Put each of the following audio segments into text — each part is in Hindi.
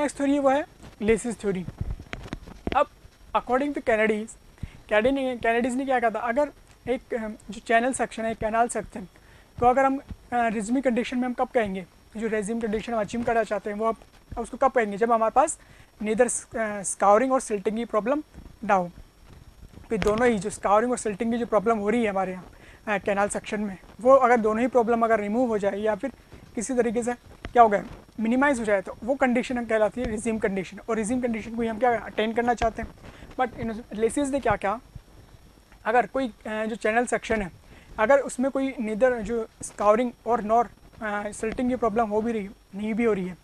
नेक्स्ट थ्योरी वो है लेसिस थ्योरी। अब अकॉर्डिंग टू कैनेडीज ने क्या कहा था, अगर एक जो चैनल सेक्शन है, कैनाल सेक्शन को अगर हम रिज्मी कंडीशन में हम कब कहेंगे, जो रेजिम कंडीशन हम अचीव करना चाहते हैं वो अब उसको कब कहेंगे, जब हमारे पास नीदर स्काउरिंग और सिल्टिंग की प्रॉब्लम ना हो। फिर दोनों ही जो स्काउरिंग और सिल्टिंग की जो प्रॉब्लम हो रही है हमारे यहाँ कैनाल सेक्शन में, वो अगर दोनों ही प्रॉब्लम अगर रिमूव हो जाए या फिर किसी तरीके से क्या हो गया मिनिमाइज हो जाए, तो वो कंडीशन हम कहलाती है रिज्यूम कंडीशन। और रिज्यूम कंडीशन को ही हम क्या अटेन करना चाहते हैं। बट लेसिस ने क्या कहा, अगर कोई जो चैनल सेक्शन है अगर उसमें कोई नीदर जो स्काउरिंग और नॉर सिल्टिंग की प्रॉब्लम हो भी रही नहीं भी हो रही है,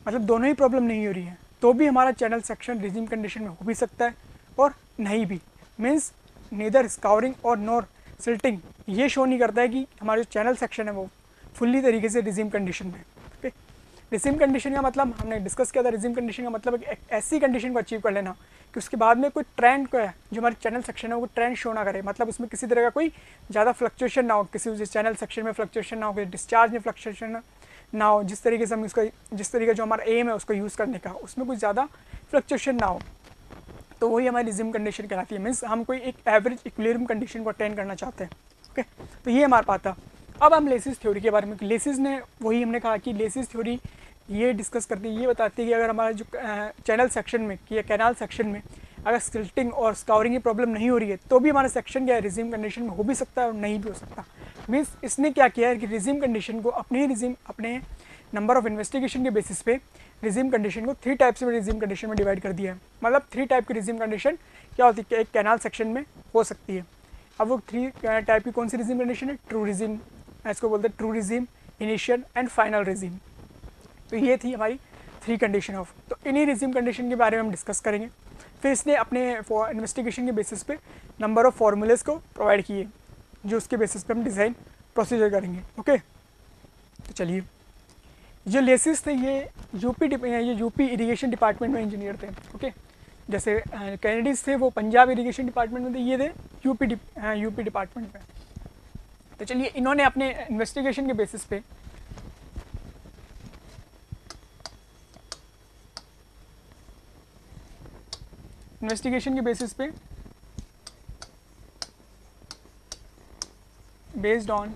मतलब दोनों ही प्रॉब्लम नहीं हो रही है, तो भी हमारा चैनल सेक्शन रिज्यूम कंडीशन में हो भी सकता है और नहीं भी। मीन्स नीदर स्काउरिंग और नॉर सिल्टिंग ये शो नहीं करता है कि हमारा जो चैनल सेक्शन है वो फुल्ली तरीके से रिज्यूम कंडीशन में। ओके, रिज्यूम कंडीशन का मतलब हमने डिस्कस किया था, रिज्यूम कंडीशन का मतलब एक ऐसी कंडीशन को अचीव कर लेना कि उसके बाद में कोई ट्रेंड को है जो हमारे चैनल सेक्शन है वो ट्रेंड शो ना करे, मतलब उसमें किसी तरह का कोई ज़्यादा फ्लक्चुएशन ना हो, किसी चैनल सेक्शन में फ्लक्चुएशन ना हो, कोई डिस्चार्ज में फ्लक्चुएशन ना हो, जिस तरीके से हम इसको जिस तरीके जो हमारा एम है उसको यूज़ करने का उसमें कुछ ज़्यादा फ्लक्चुएशन ना हो, तो वही हमारी रिज्यूम कंडीशन कहलाती है। मीन्स हम कोई एक एवरेज इक्विलिब्रियम कंडीशन को अटेन करना चाहते हैं। ओके, तो ये हमारे पास था। अब हम लेसिस थ्योरी के बारे में, लेसिस ने वही हमने कहा कि लेसिस थ्योरी ये डिस्कस करती है, ये बताती है कि अगर हमारा जो चैनल सेक्शन में या कैनाल सेक्शन में अगर सिल्टिंग और स्काउरिंग की प्रॉब्लम नहीं हो रही है, तो भी हमारा सेक्शन क्या है रिज्यूम कंडीशन में हो भी सकता है और नहीं भी हो सकता। मीन्स इसने क्या किया है कि रिज्यूम कंडीशन को अपने नंबर ऑफ इन्वेस्टिगेशन के बेसिस पे रिज्यूम कंडीशन को 3 टाइप्स में रिज्यूम कंडीशन में डिवाइड कर दिया है। मतलब 3 टाइप की रिज्यूम कंडीशन क्या होती है, एक कैनाल सेक्शन में हो सकती है। अब वो 3 टाइप की कौन सी रिज्यूम कंडीशन है, ट्रू रिज्यूम, इसको बोलते हैं true resume, initial and final resume. तो ये थी हमारी 3 कंडीशन ऑफ, तो इन्हीं रिज्यूम कंडीशन के बारे में हम डिस्कस करेंगे। फिर इसने अपने इन्वेस्टिगेशन के बेसिस पे नंबर ऑफ फार्मूलेस को प्रोवाइड किए, जो उसके बेसिस पे हम डिज़ाइन प्रोसीजर करेंगे। ओके, तो चलिए, जो लेसिस थे ये यूपी इरिगेशन डिपार्टमेंट में इंजीनियर थे। ओके, जैसे कैनेडीज थे वो पंजाब इरिगेशन डिपार्टमेंट में थे, ये थे यूपी डिपार्टमेंट में। तो चलिए, इन्होंने अपने इन्वेस्टिगेशन के बेसिस पे based on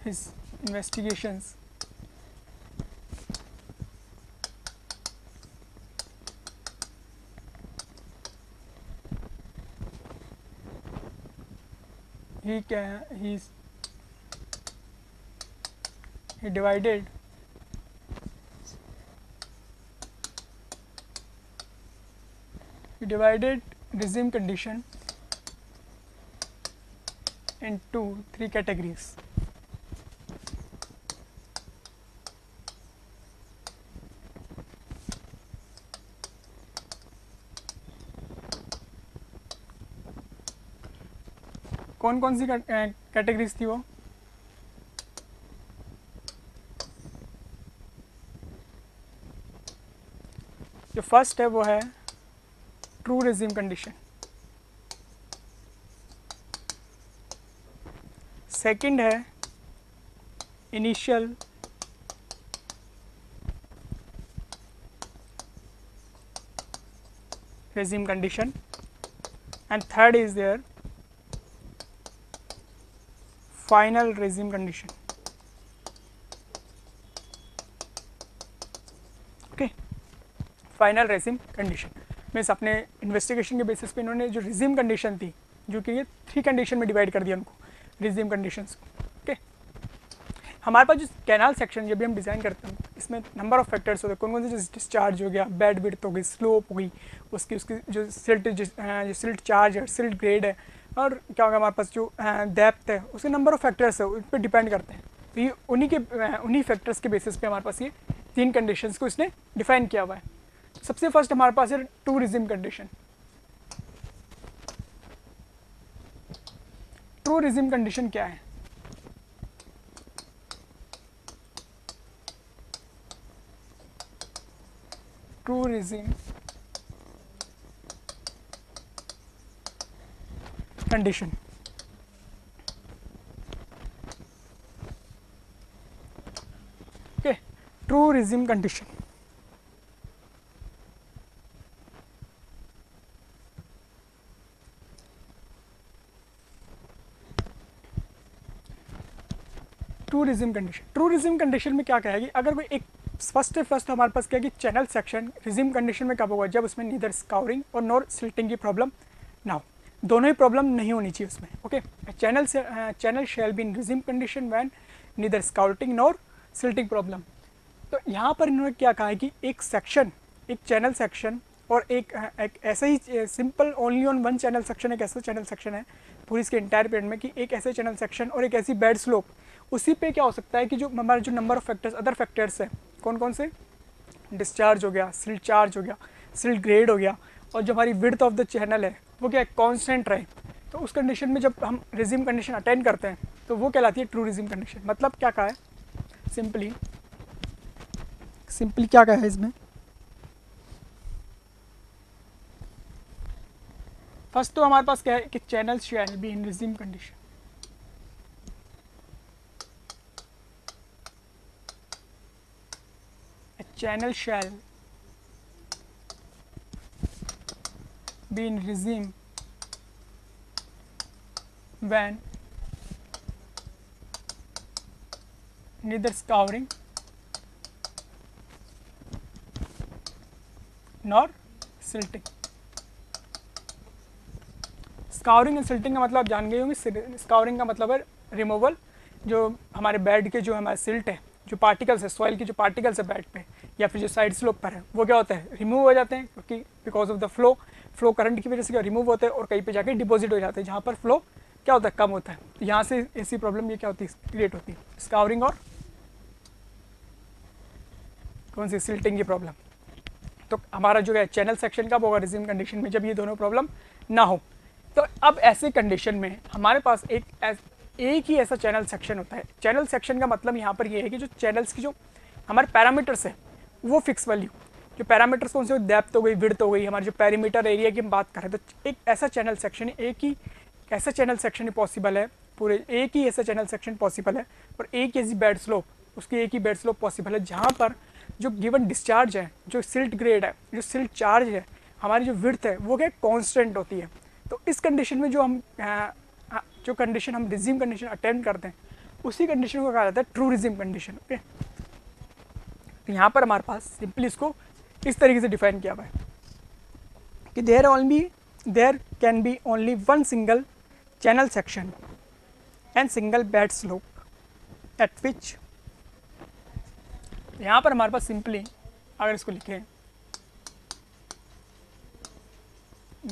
his investigations he divided resume condition into 3 categories. कौन कौन सी कैटेगरीज थी वो, जो फर्स्ट है वो है ट्रू रिज्यूम कंडीशन, सेकंड है initial resume condition, and third is there final resume condition. Okay, final resume condition means अपने इन्वेस्टिगेशन के बेसिस पे इन्होंने जो रिज्यूम कंडीशन थी, जो कि ये 3 कंडीशन में डिवाइड कर दिया उनको रिज्यूम कंडीशंस को। ओके, हमारे पास जो कैनाल सेक्शन जब भी हम डिज़ाइन करते हैं इसमें नंबर ऑफ फैक्टर्स होते हैं। कौन कौन से, जैसे डिस्चार्ज हो गया, बेड विड्थ हो गई, स्लोप हो गई, उसकी जो सिल्ट चार्ज है, सिल्ट ग्रेड है, और क्या होगा हमारे पास जो डेप्थ है, उसके नंबर ऑफ फैक्टर्स है उस पर डिपेंड करते हैं। तो ये उन्हीं फैक्टर्स के बेसिस पे हमारे पास ये 3 कंडीशंस को इसने डिफाइन किया हुआ है। सबसे फर्स्ट हमारे पास है true regime condition. True regime condition क्या है, true regime condition okay, true regime condition true regime condition. True regime condition में क्या कहेगी, अगर कोई एक फर्स्ट हमारे पास क्या है कि चैनल सेक्शन रिज्यूम कंडीशन में कब होगा, जब उसमें नीदर स्काउरिंग और नॉर सिल्टिंग की प्रॉब्लम ना हो, दोनों ही प्रॉब्लम नहीं होनी चाहिए उसमें। Okay, channel shall be in regime condition when neither scouting nor silting problem. तो यहाँ पर इन्होंने क्या कहा है कि एक सेक्शन, एक चैनल सेक्शन और एक ऐसा ही simple only on one channel section, एक ऐसा चैनल सेक्शन है पूरी इसके इंटायर पीरियड में कि एक ऐसे चैनल सेक्शन और एक ऐसी बेड स्लोप, उसी पे क्या हो सकता है कि जो हमारे जो number of factors, other factors है, कौन कौन से, डिस्चार्ज हो गया, सिल्ट चार्ज हो गया, सिल्ट ग्रेड हो गया, और जो हमारी विड्थ ऑफ द चैनल है वो क्या है, कांस्टेंट रहे। तो उस कंडीशन में जब हम रिज्यूम कंडीशन अटेंड करते हैं तो वो कहलाती है ट्रू रिज्यूम कंडीशन। मतलब क्या कहा है, सिंपली क्या कहा है इसमें, फर्स्ट तो हमारे पास क्या है कि channel shall be in regime condition. Channel shall be in regime when neither scouring nor silting। Scouring and silting का मतलब आप जान गए होंगे। स्काउरिंग का मतलब है रिमूवल, जो हमारे बेड के जो हमारे सिल्ट है, जो पार्टिकल्स है, सॉइल के जो पार्टिकल्स है बेड पे या फिर जो साइड स्लोप पर है, वो क्या होता है, रिमूव हो जाते हैं, क्योंकि because of the flow current की वजह से क्या रिमूव होते हैं और कहीं पे जाके डिपॉजिट हो जाते हैं जहाँ पर फ्लो क्या होता है, कम होता है। तो यहाँ से ऐसी प्रॉब्लम ये क्या होती है, क्रिएट होती है, स्काउरिंग और कौन सी, सिल्टिंग की प्रॉब्लम। तो हमारा जो है चैनल सेक्शन कब होगा, रिज्यूम कंडीशन में, जब ये दोनों प्रॉब्लम ना हो। तो अब ऐसे कंडीशन में हमारे पास एक ही ऐसा चैनल सेक्शन होता है। चैनल सेक्शन का मतलब यहाँ पर ये है कि जो चैनल्स की जो हमारे पैरामीटर्स है वो फिक्स वैल्यू, जो पैरामीटर्स कौन से, डेप्थ हो गई, विड्थ हो गई, हमारे जो पेरीमीटर एरिया की हम बात करें, तो एक ऐसा चैनल सेक्शन, एक ही ऐसा चैनल सेक्शन पॉसिबल है, पूरे एक ही ऐसा चैनल सेक्शन पॉसिबल है और एक ऐसी बेड स्लोप, उसकी एक ही बेड स्लोप पॉसिबल है जहाँ पर जो गिवन डिस्चार्ज है, जो सिल्ट ग्रेड है, जो सिल्ट चार्ज है, हमारी जो विड्थ है वो क्या कांस्टेंट होती है। तो इस कंडीशन में जो कंडीशन हम रिज्यूम कंडीशन अटेम्प्ट करते हैं उसी कंडीशन को कहा जाता है ट्रू रिज्यूम कंडीशन। ओके, तो यहाँ पर हमारे पास सिंपली इसको इस तरीके से डिफाइन किया हुआ है कि there can be only one single channel section and single bed slope at which, यहाँ पर हमारे पास सिंपली अगर इसको लिखें,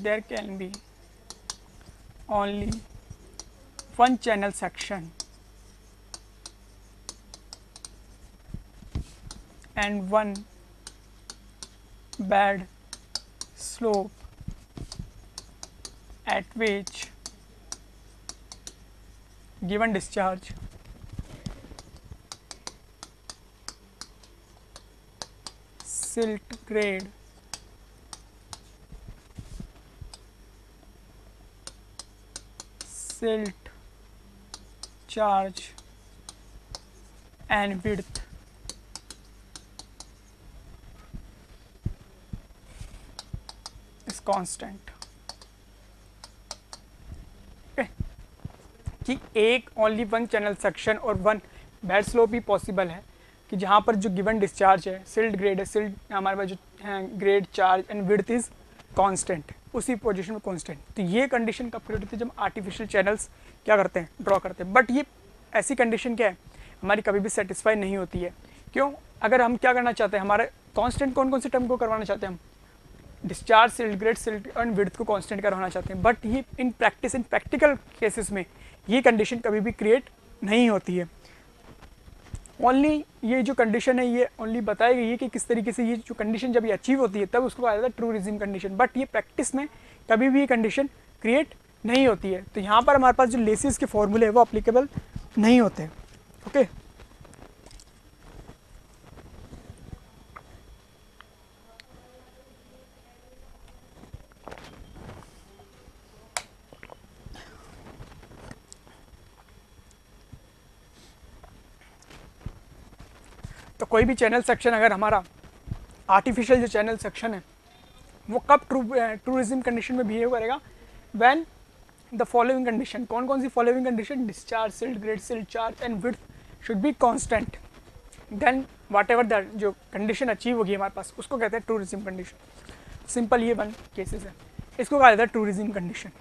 there can be only one channel section and one bed slope at which given discharge silt grade silt charge and width is constant। कि एक ओनली वन चैनल सेक्शन और वन बेड स्लोप भी पॉसिबल है कि जहाँ पर जो गिवन डिस्चार्ज है, सिल्ट ग्रेड है, सिल्ट हमारे पास जो grade charge and width is constant, उसी पोजीशन में कांस्टेंट। तो ये कंडीशन कब क्रिएट होती है, जब आर्टिफिशियल चैनल्स क्या करते हैं, ड्रॉ करते हैं। बट ये ऐसी कंडीशन क्या है, हमारी कभी भी सेटिस्फाई नहीं होती है। क्यों, अगर हम क्या करना चाहते हैं, हमारे कांस्टेंट कौन कौन से टर्म को करवाना चाहते हैं, हम discharge, silt grade, silt and width को कांस्टेंट करवाना चाहते हैं। बट ये in practice, in practical cases में ये कंडीशन कभी भी क्रिएट नहीं होती है। ओनली ये जो कंडीशन है ये ओनली बताई गई है कि किस तरीके से ये जो कंडीशन जब ये अचीव होती है तब उसको कहा जाता है ट्रू रिज्यूम कंडीशन। बट ये प्रैक्टिस में कभी भी ये कंडीशन क्रिएट नहीं होती है। तो यहाँ पर हमारे पास जो लेसिस के फॉर्मूले है वो अप्लीकेबल नहीं होते। ओके, तो कोई भी चैनल सेक्शन अगर हमारा आर्टिफिशियल जो चैनल सेक्शन है वो कब ट्रू रिज्यूम कंडीशन में बिहेव करेगा, व्हेन द फॉलोइंग कंडीशन, कौन कौन सी following condition, discharge, silt grade, silt charge and width should be constant, then whatever that जो कंडीशन अचीव होगी हमारे पास उसको कहते हैं ट्रू रिज्यूम कंडीशन। सिंपल ये 1 केसेस है, इसको कहा जाता है ट्रू रिज्यूम कंडीशन।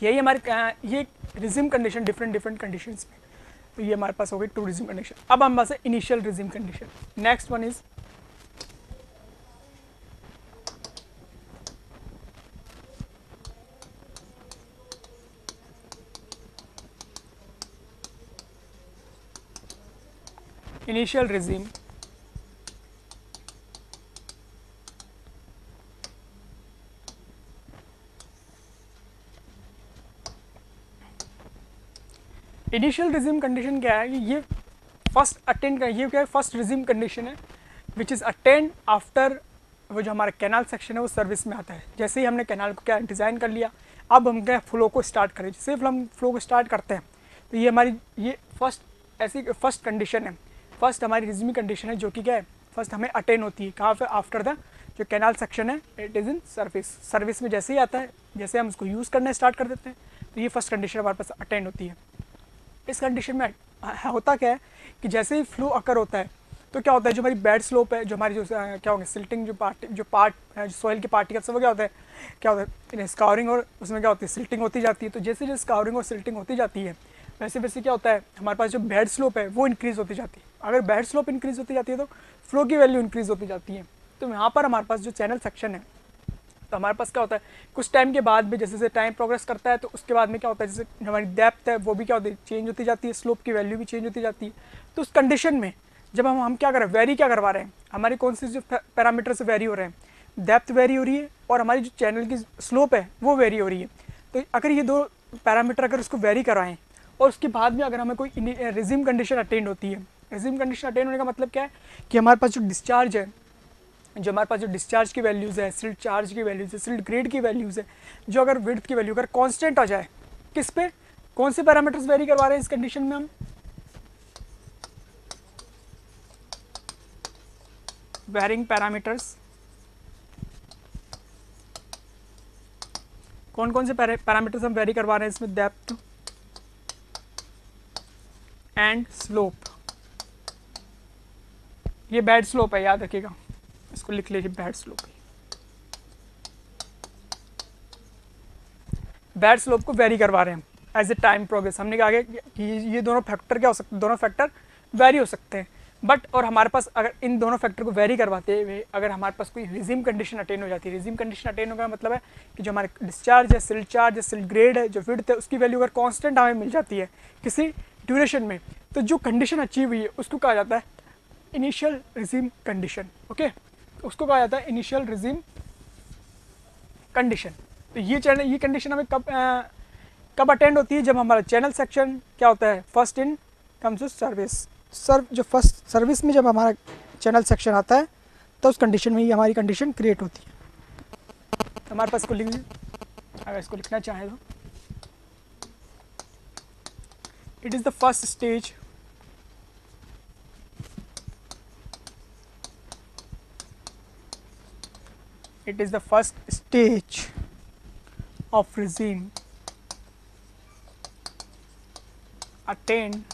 यही हमारे ये रिज्यूम कंडीशन डिफरेंट कंडीशंस में, तो ये हमारे पास हो गई ट्रू रिज्यूम कंडीशन। अब हमारे पास है initial resume condition. Next one is initial resume initial resume condition क्या है, ये फर्स्ट अटेंड का, ये क्या है, फर्स्ट रिज्यूम कंडीशन है विच इज़ अटेंड आफ्टर वो जो हमारा कैनाल सेक्शन है वो सर्विस में आता है। जैसे ही हमने कैनाल को क्या डिज़ाइन कर लिया, अब हम क्या फ्लो को स्टार्ट करें, जैसे हम फ्लो को स्टार्ट करते हैं तो ये हमारी ये फर्स्ट कंडीशन है, फर्स्ट हमारी रिज्यूम कंडीशन है जो कि क्या है फर्स्ट हमें अटेंड होती है कहाँ पे, आफ्टर द जो कैनाल सेक्शन है it is in service. Service में जैसे ही आता है, जैसे हम उसको यूज़ करना स्टार्ट कर देते हैं तो ये फर्स्ट कंडीशन हमारे पास अटेंड होती है। इस कंडीशन में होता क्या है कि जैसे ही फ्लो अकर होता है तो क्या होता है, जो हमारी बेड स्लोप है, जो हमारी जो क्या होगा सिल्टिंग जो पार्ट है, जो सॉइल के पार्टिकल्स वो क्या होता है स्काउरिंग, और उसमें क्या होती है सिल्टिंग होती जाती है। तो जैसे जैसे स्काउरिंग और सिल्टिंग होती जाती है वैसे वैसे क्या होता है हमारे पास जो बेड स्लोप है वो इंक्रीज़ होती जाती है। अगर बेड स्लोप इंक्रीज़ होती जाती है तो फ्लो की वैल्यू इंक्रीज़ होती जाती है। तो यहाँ पर हमारे पास जो चैनल सेक्शन है तो हमारे पास क्या होता है कुछ टाइम के बाद भी, जैसे जैसे टाइम प्रोग्रेस करता है तो उसके बाद में क्या होता है जैसे हमारी डेप्थ है वो भी क्या होती है चेंज होती जाती है, स्लोप की वैल्यू भी चेंज होती जाती है। तो उस कंडीशन में जब हम क्या कर रहे हैं, वेरी क्या करवा रहे हैं, हमारी कौन सी जो पैरामीटर से वेरी हो रहे हैं, डेप्थ वेरी हो रही है और हमारी जो चैनल की स्लोप है वो वेरी हो रही है। तो अगर ये दो पैरामीटर अगर उसको वेरी कराएं और उसके बाद में अगर हमें कोई रिज्यूम कंडीशन अटेंड होती है, रिज्यूम कंडीशन अटेंड होने का मतलब क्या है कि हमारे पास जो डिस्चार्ज है, जो हमारे पास जो डिस्चार्ज की वैल्यूज़ है, सिल्ट चार्ज की वैल्यूज़ है, सिल्ट ग्रेड की वैल्यूज़ है, जो अगर विड्थ की वैल्यू अगर कांस्टेंट आ जाए, किस पे, कौन से पैरामीटर्स वेरी करवा रहे हैं इस कंडीशन में हम, वेरिंग पैरामीटर्स। कौन कौन से पैरामीटर्स हम वेरी करवा रहे हैं इसमें, डेप्थ एंड स्लोप। ये बैड स्लोप है, याद रखिएगा, इसको लिख लीजिए, बैड स्लोप। बैड स्लोप को वेरी करवा रहे हैं एज ए टाइम प्रोग्रेस। हमने कहा कि ये दोनों फैक्टर क्या हो सकते हैं, दोनों फैक्टर वेरी हो सकते हैं बट, और हमारे पास अगर इन दोनों फैक्टर को वेरी करवाते हुए अगर हमारे पास कोई रिज्यूम कंडीशन अटेन हो जाती है, रिज्यूम कंडीशन अटेन होने का मतलब है कि जो हमारे डिस्चार्ज है, सिल्ट चार्ज है, सिल्ट ग्रेड है, जो विड्थ है, उसकी वैल्यू अगर कांस्टेंट हमें मिल जाती है किसी ड्यूरेशन में, तो जो कंडीशन अचीव हुई है उसको कहा जाता है इनिशियल रिज्यूम कंडीशन। ओके, उसको कहा जाता है इनिशियल रिज्यूम कंडीशन। तो ये कंडीशन हमें कब अटेंड होती है, जब हमारा चैनल सेक्शन क्या होता है, first in comes to service. जो फर्स्ट सर्विस में जब हमारा चैनल सेक्शन आता है तो उस कंडीशन में ही हमारी कंडीशन क्रिएट होती है। तो हमारे पास इसको लिख लीजिए, अगर इसको लिखना चाहें तो it is the first stage it is the first stage of regime attained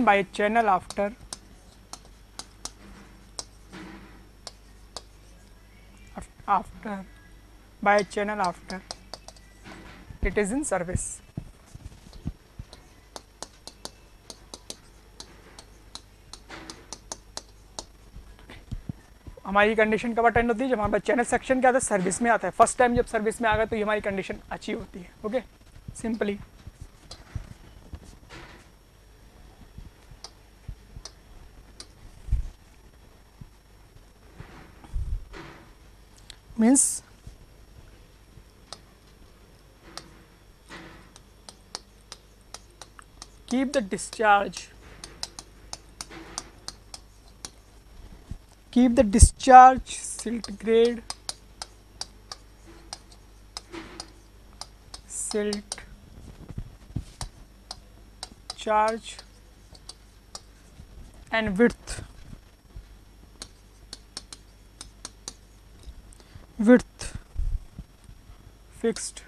by a channel after it is in service। हमारी कंडीशन कब अटेंड होती है, जब हमारे पास चैनल सेक्शन क्या आता है, सर्विस में आता है। फर्स्ट टाइम जब सर्विस में आ गया तो ये हमारी कंडीशन अचीव होती है। Okay, simply means keep the discharge silt grade, silt charge and width fixed.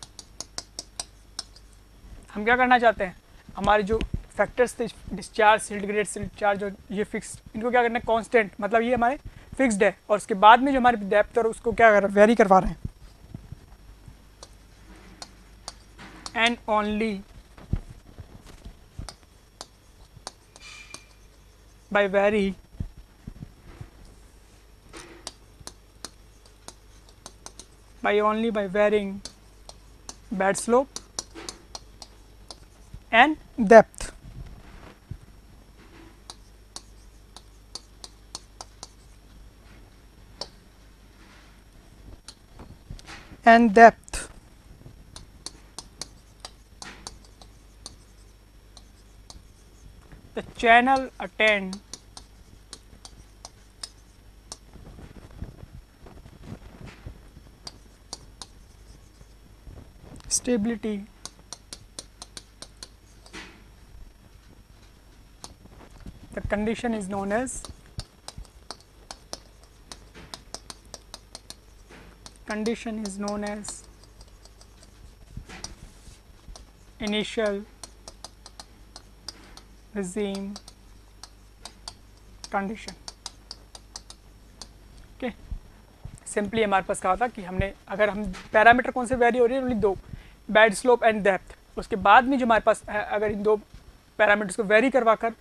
हम क्या करना चाहते हैं, हमारे जो फैक्टर्स थे, discharge, silt grade, silt charge और ये फिक्स्ड, इनको क्या करना है, कांस्टेंट, मतलब ये हमारे फिक्स्ड है, और उसके बाद में जो हमारी डेप्थ और उसको क्या कर वेरी करवा रहे हैं। And only by very only by varying bed slope and depth. And depth. The channel attain stability the condition is known as initial regime condition. Okay, simply हमारे पास कहा था कि हमने, अगर हम पैरामीटर कौन से वेरी हो रही है, ओनली दो, बेड स्लोप एंड डेप्थ, उसके बाद में जो हमारे पास है, अगर इन दो पैरामीटर्स को वेरी करवा कर,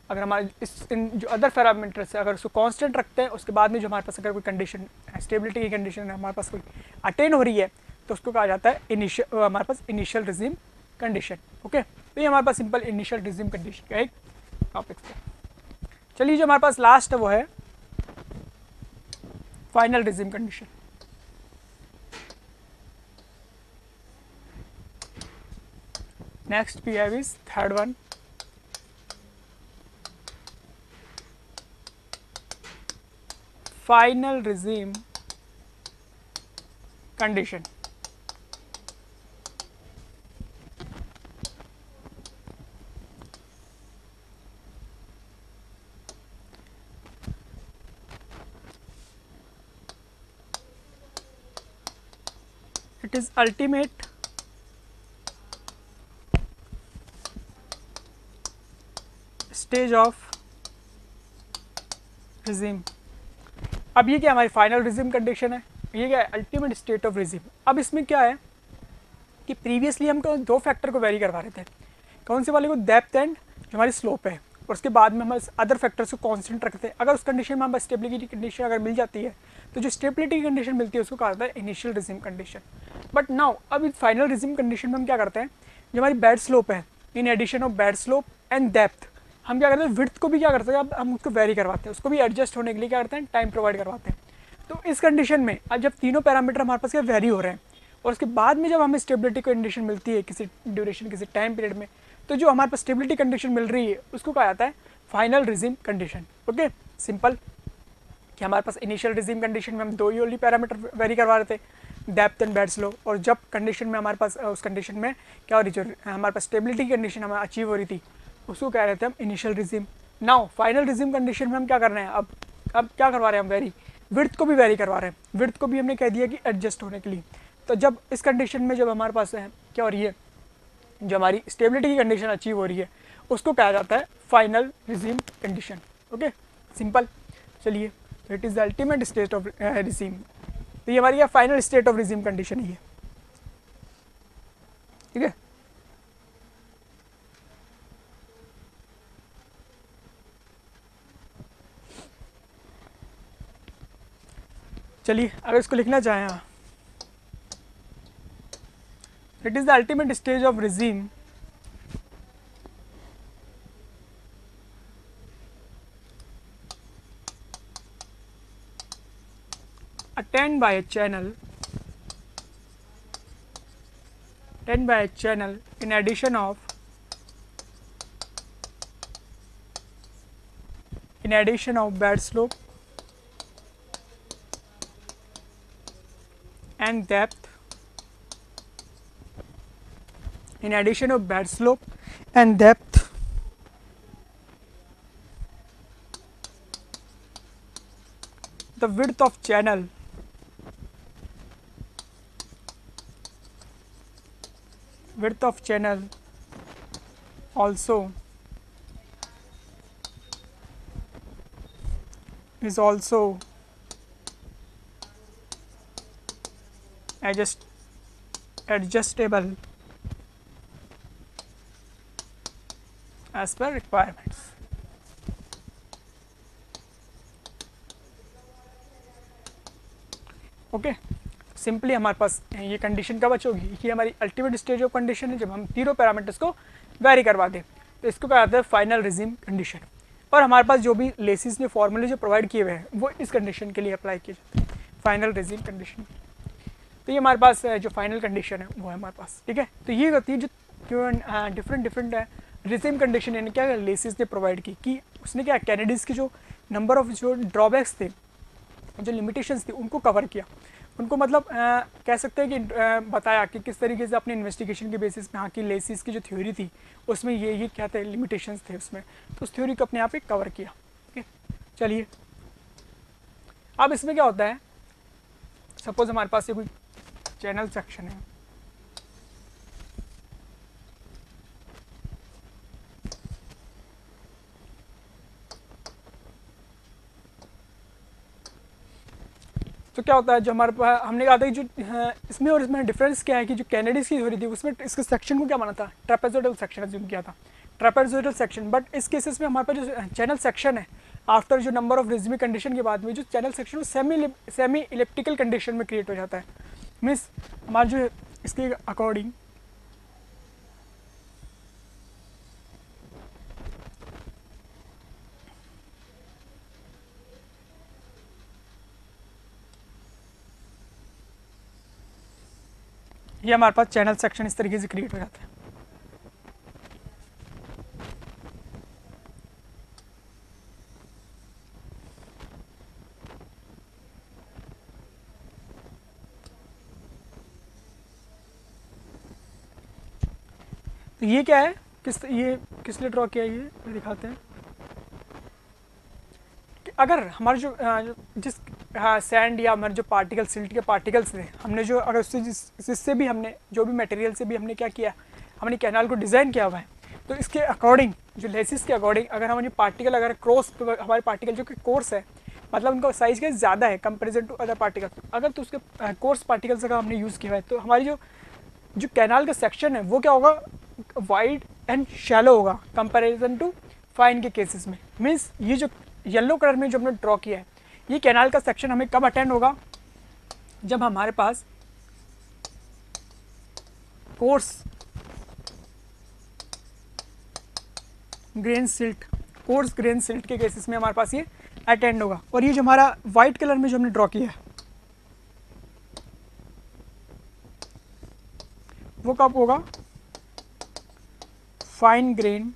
अगर हमारे इन जो अदर पैरामीटर्स है अगर उसको कांस्टेंट रखते हैं, उसके बाद में जो हमारे पास अगर कोई कंडीशन, स्टेबिलिटी की कंडीशन हमारे पास कोई अटेन हो रही है, तो उसको कहा जाता है इनिशियल, हमारे पास इनिशियल रिजीम कंडीशन। ओके, तो ये हमारे पास सिंपल इनिशियल रिजीम कंडीशन का एक टॉपिक था। चलिए, जो हमारे पास लास्ट है वो है final regime condition. Next we have is third one, final regime condition. It is ultimate stage of regime. अब ये क्या हमारी फाइनल रिजीम कंडीशन है, ये क्या है, अल्टीमेट स्टेट ऑफ रिजीम। अब इसमें क्या है कि प्रीवियसली हम दो फैक्टर को वेरी करवा रहे थे, कौन से वाले को, डेप्थ एंड जो हमारी स्लोप है, और उसके बाद में हम अदर फैक्टर्स को कांस्टेंट रखते हैं। अगर उस कंडीशन में हमें स्टेबिलिटी कंडीशन अगर मिल जाती है, तो जो स्टेबिलिटी की कंडीशन मिलती है उसको कहा जाता है initial regime condition. But now अब इस फाइनल रिजीम कंडीशन में हम क्या करते हैं, जो हमारी बेड स्लोप है, in addition of bed slope and depth, हम क्या करते हैं, विड्थ को भी क्या करते हैं, अब हम उसको वेरी करवाते हैं, उसको भी एडजस्ट होने के लिए क्या करते हैं, टाइम प्रोवाइड करवाते हैं। तो इस कंडीशन में अब जब तीनों पैरामीटर हमारे पास क्या वेरी हो रहे हैं, और उसके बाद में जब हमें स्टेबिलिटी कंडीशन मिलती है किसी ड्यूरेशन, किसी टाइम पीरियड में, तो जो हमारे पास स्टेबिलिटी कंडीशन मिल रही है उसको कहा जाता है final regime condition. Okay, simple कि हमारे पास इनिशियल रिजीम कंडीशन में हम दो ही ओनली पैरामीटर वेरी करवा रहे थे, डेप्थ एंड बेड स्लो, और जब कंडीशन में हमारे पास उस कंडीशन में क्या हो रही, जो हमारे पास स्टेबिलिटी की कंडीशन हमें अचीव हो रही थी, उसको कह रहे थे हम initial regime. Now final regime condition में हम क्या कर रहे हैं, अब क्या करवा रहे हैं हम, वेरी, विड्थ को भी वेरी करवा रहे हैं। विड्थ को भी हमने कह दिया कि एडजस्ट होने के लिए। तो जब इस कंडीशन में जब हमारे पास है क्या हो रही है, जो हमारी स्टेबिलिटी की कंडीशन अचीव हो रही है, उसको कहा जाता है final regime condition. Okay, simple. चलिए, तो it is the ultimate state of regime, तो ये हमारी final state of regime condition ही है। ठीक है, चलिए अगर इसको लिखना चाहें, हाँ, it is the ultimate stage of regime attained by a channel in addition of bed slope and depth, in addition of bed slope and depth, the width of channel width of channel also is also adjustable as per requirements. Okay, simply हमारे पास ये कंडीशन कब होगी, ये हमारी अल्टीमेट स्टेज ऑफ कंडीशन है जब हम तीनों पैरामीटर्स को वेरी करवा दें, तो इसको कहते हैं फाइनल रिजीम कंडीशन। और हमारे पास जो भी लेसिस ने फॉर्मूले जो प्रोवाइड किए हुए हैं वो इस कंडीशन के लिए अप्लाई किए जाते हैं, फाइनल रिजीम कंडीशन। तो ये हमारे पास जो फाइनल कंडीशन है वो है हमारे पास, ठीक है। तो ये होती है जो डिफरेंट रिजीम कंडीशन यानी क्या लेसिस ने प्रोवाइड की, कि उसने क्या कैनेडीज़ के जो नंबर ऑफ जो ड्रॉबैक्स थे, जो लिमिटेशंस थी, उनको कवर किया, उनको मतलब कह सकते हैं कि बताया कि किस तरीके से अपने इन्वेस्टिगेशन के बेसिस पे हाँ की लेसिस की जो थ्योरी थी उसमें ये क्या थे लिमिटेशंस थे उसमें, तो उस थ्योरी को अपने यहाँ पे कवर किया। ओके, चलिए अब इसमें क्या होता है, सपोज हमारे पास ये कोई चैनल सेक्शन है, तो क्या होता है जो हमारे पास हमने कहा था कि जो इसमें और इसमें डिफरेंस क्या है कि जो कैनेडीज़ की थ्योरी थी उसमें इसके सेक्शन को क्या माना था, ट्रेपेजोइडल सेक्शन एज्यूम किया था, ट्रेपेजोइडल सेक्शन। बट इस केसेस में हमारे पास जो चैनल सेक्शन है आफ्टर जो नंबर ऑफ रिज्मी कंडीशन के बाद में जो चैनल सेक्शन वो सेमी इलिप्टिकल कंडीशन में क्रिएट हो जाता है। मीन्स हमारा जो इसके अकॉर्डिंग ये हमारे पास चैनल सेक्शन इस तरीके से क्रिएट हो जाता है। तो ये क्या है, ये किस लिए ड्रॉ किया है, ये दिखाते हैं कि अगर हमारे जो जिस सैंड या हमारे जो पार्टिकल सिल्ट के पार्टिकल्स थे, हमने जो अगर उससे जिससे भी हमने जो भी मटेरियल से भी हमने क्या किया, हमने कैनाल को डिज़ाइन किया हुआ है, तो इसके अकॉर्डिंग जो लेसिस के अकॉर्डिंग अगर हमारी पार्टिकल अगर क्रॉस हमारे पार्टिकल जो कि कोर्स है, मतलब उनका साइज़ क्या ज़्यादा है कंपेरिजन टू अदर पार्टिकल, अगर तो उसके कोर्स पार्टिकल्स अगर हमने यूज़ किया है तो हमारी जो कैनाल का सेक्शन है वो क्या होगा, वाइड एंड शैलो होगा कंपेरिजन टू फाइन के केसेस में। मीन्स ये जो येलो कलर में जो हमने ड्रॉ किया है ये कैनाल का सेक्शन हमें कब अटेंड होगा, जब हमारे पास कोर्स ग्रेन सिल्ट के केसेस में हमारे पास ये अटेंड होगा। और ये जो हमारा वाइट कलर में जो हमने ड्रॉ किया है वो कब होगा, फाइन ग्रेन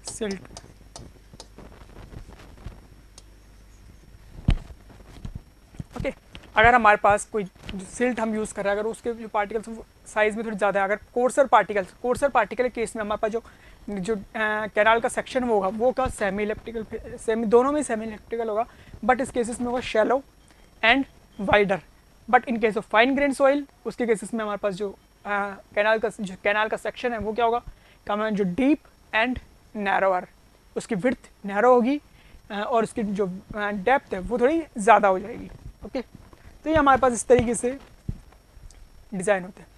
सिल्ट। ओके, अगर हमारे पास कोई सिल्ट हम यूज़ कर रहे हैं, अगर उसके जो पार्टिकल्स साइज़ में थोड़ी ज़्यादा है, अगर कोर्सर पार्टिकल के केस में हमारे पास जो कैनाल का सेक्शन होगा वो का सेमी इलेप्टिकल, दोनों में सेमी इलेप्टिकल होगा, बट इस केसेस में होगा shallow and wider. But in case of fine grain soil उसके केसेस में हमारे पास जो कैनाल का सेक्शन है वो क्या होगा, कम जो डीप एंड नैरोअर, उसकी विड्थ नैरो होगी और उसकी जो डेप्थ है वो थोड़ी ज़्यादा हो जाएगी। ओके, तो ये हमारे पास इस तरीके से डिज़ाइन होते हैं।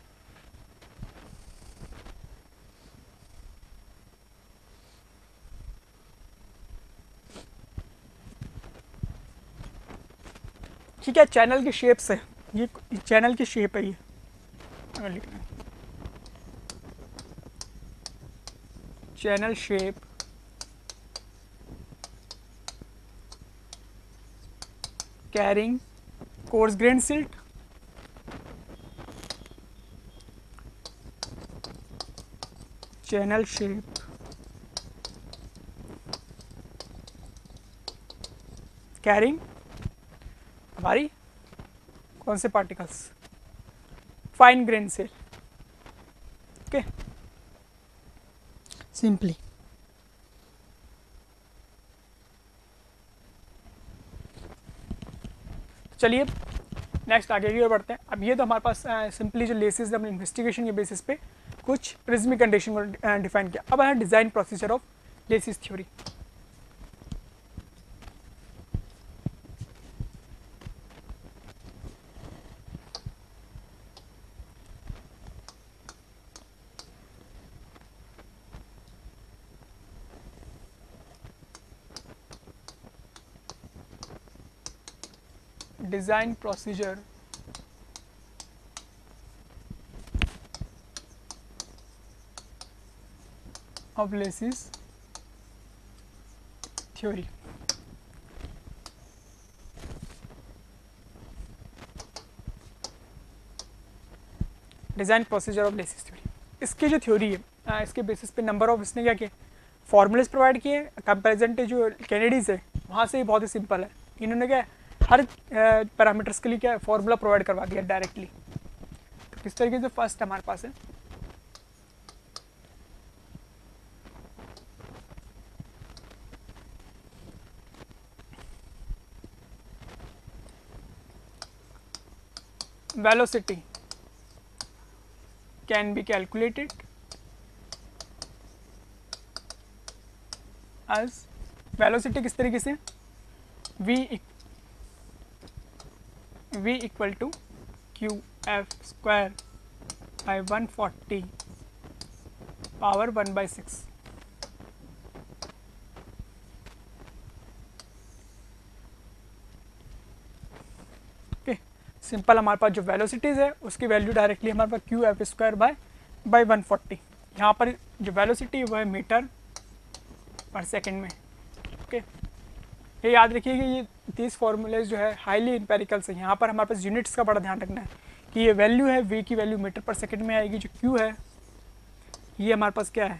ठीक है, चैनल की शेप से ये चैनल की शेप है, ये लिखना है channel shape carrying coarse grain silt, channel shape carrying हमारी कौन से particles, fine grain silt. Okay, simply चलिए नेक्स्ट आगे की ओर बढ़ते हैं। अब ये तो हमारे पास सिंपली जो लेसिस अपने इन्वेस्टिगेशन के बेसिस पे कुछ रिज्मिक कंडीशन को डिफाइन किया। अब है design procedure of laces theory. design procedure of Lacy's theory। Design procedure of laces theory, इसकी जो थ्योरी है इसके बेसिस पे नंबर ऑफ इसने क्या किए फॉर्मूलेस प्रोवाइड किए। कंपेरिजन जो कैनेडीज है वहाँ से ही बहुत ही सिंपल है, इन्होंने क्या हर पैरामीटर्स के लिए क्या फॉर्मूला प्रोवाइड करवा दिया डायरेक्टली। तो किस तरीके से फर्स्ट हमारे पास है velocity can be calculated as velocity किस तरीके से v equal to Q F square by 140 power 1/6। Okay, simple हमारे पास जो वेलोसिटीज़ है उसकी वैल्यू डायरेक्टली हमारे पास क्यू एफ स्क्वायर बाई 140। यहाँ पर जो वेलोसिटी है वो है मीटर पर सेकेंड में। ओके, ये याद रखिए कि ये 30 फार्मूलेज जो है हाईली इंपेरिकल्स है। यहाँ पर हमारे पास यूनिट्स का बड़ा ध्यान रखना है कि ये वैल्यू है v की वैल्यू मीटर पर सेकंड में आएगी। जो q है ये हमारे पास क्या है